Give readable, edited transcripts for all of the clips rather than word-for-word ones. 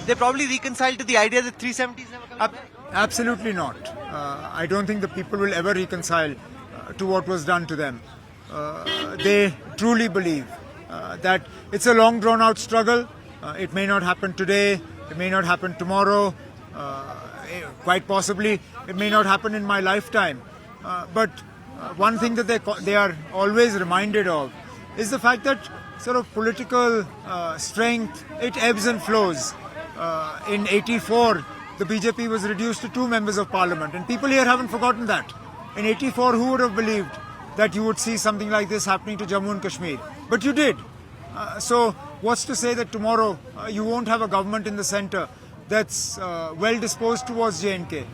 They probably reconciled to the idea that 370 is never coming back. Absolutely not. I don't think the people will ever reconcile to what was done to them. They truly believe that it's a long drawn out struggle. It may not happen today, it may not happen tomorrow, quite possibly it may not happen in my lifetime. But one thing that they are always reminded of is the fact that sort of political strength, it ebbs and flows. In 84, the BJP was reduced to 2 members of parliament, and people here haven't forgotten that. In 84, who would have believed that you would see something like this happening to Jammu and Kashmir? But you did. So what's to say that tomorrow you won't have a government in the centre that's well disposed towards J&K?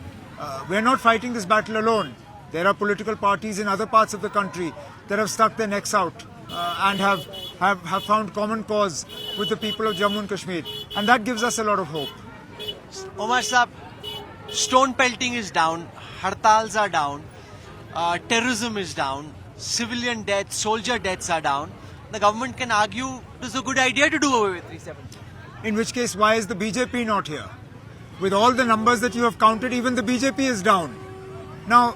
We're not fighting this battle alone. There are political parties in other parts of the country that have stuck their necks out and have found common cause with the people of Jammu and Kashmir. And that gives us a lot of hope. Omar Saab, stone pelting is down, hartals are down, terrorism is down, civilian deaths, soldier deaths are down. The government can argue it's a good idea to do away with 370. In which case, why is the BJP not here? With all the numbers that you have counted, even the BJP is down. Now,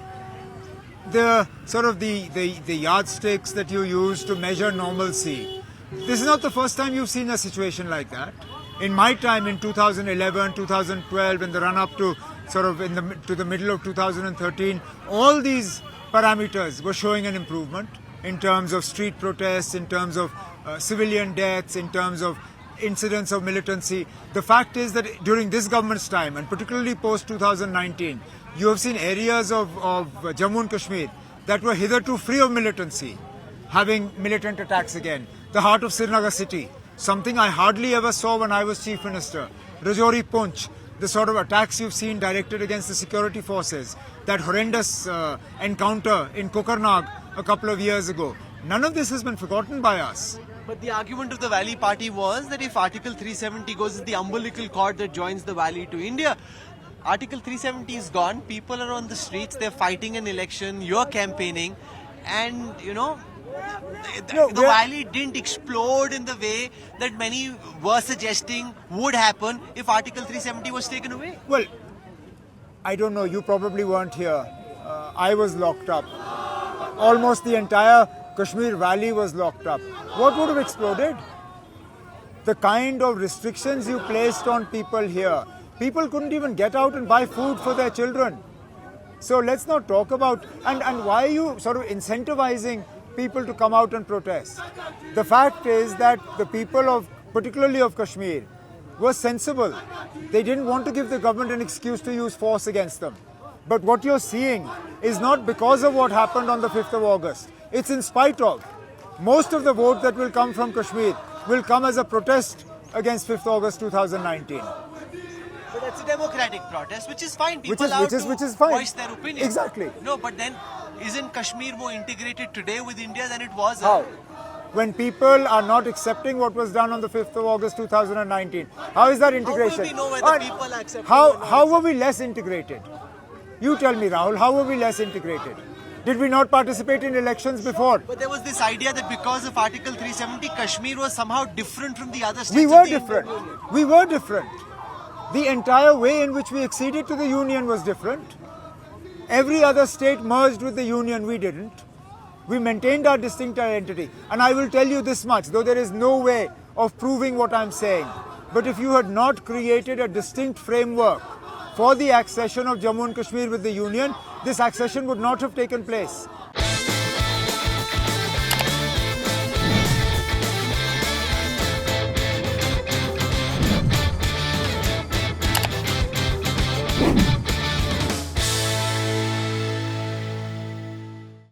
the sort of the yardsticks that you use to measure normalcy, this is not the first time you've seen a situation like that. In my time, in 2011, 2012, in the run-up to sort of to the middle of 2013, all these parameters were showing an improvement in terms of street protests, in terms of civilian deaths, in terms of incidents of militancy. The fact is that during this government's time, and particularly post-2019, you have seen areas of Jammu and Kashmir that were hitherto free of militancy, having militant attacks again. The heart of Srinagar city, something I hardly ever saw when I was Chief Minister. Rajouri Poonch, the sort of attacks you've seen directed against the security forces, that horrendous encounter in Kokarnag a couple of years ago. None of this has been forgotten by us. But the argument of the Valley Party was that if Article 370 goes, it's the umbilical cord that joins the Valley to India. Article 370 is gone, people are on the streets, they're fighting an election, you're campaigning, and you know, the Valley didn't explode in the way that many were suggesting would happen if Article 370 was taken away. Well, I don't know, you probably weren't here. I was locked up. Almost the entire Kashmir Valley was locked up. What would have exploded? The kind of restrictions you placed on people here. People couldn't even get out and buy food for their children. So let's not talk about... And why are you sort of incentivizing people to come out and protest? The fact is that the people of, particularly of Kashmir, were sensible. They didn't want to give the government an excuse to use force against them. But what you're seeing is not because of what happened on the 5th of August. It's in spite of. Most of the vote that will come from Kashmir will come as a protest against 5th August 2019. But that's a democratic protest, which is fine. People Which is fine. voice their opinion. Exactly. No, but then isn't Kashmir more integrated today with India than it was? How? When people are not accepting what was done on the 5th of August 2019, how is that integration? How will we know whether people are accepting How were we less integrated? You tell me, Rahul, how were we less integrated? Did we not participate in elections before? But there was this idea that because of Article 370, Kashmir was somehow different from the other states. We were different. We were different. The entire way in which we acceded to the union was different. Every other state merged with the union, we didn't. We maintained our distinct identity. And I will tell you this much, though there is no way of proving what I'm saying. But if you had not created a distinct framework for the accession of Jammu and Kashmir with the union, this accession would not have taken place.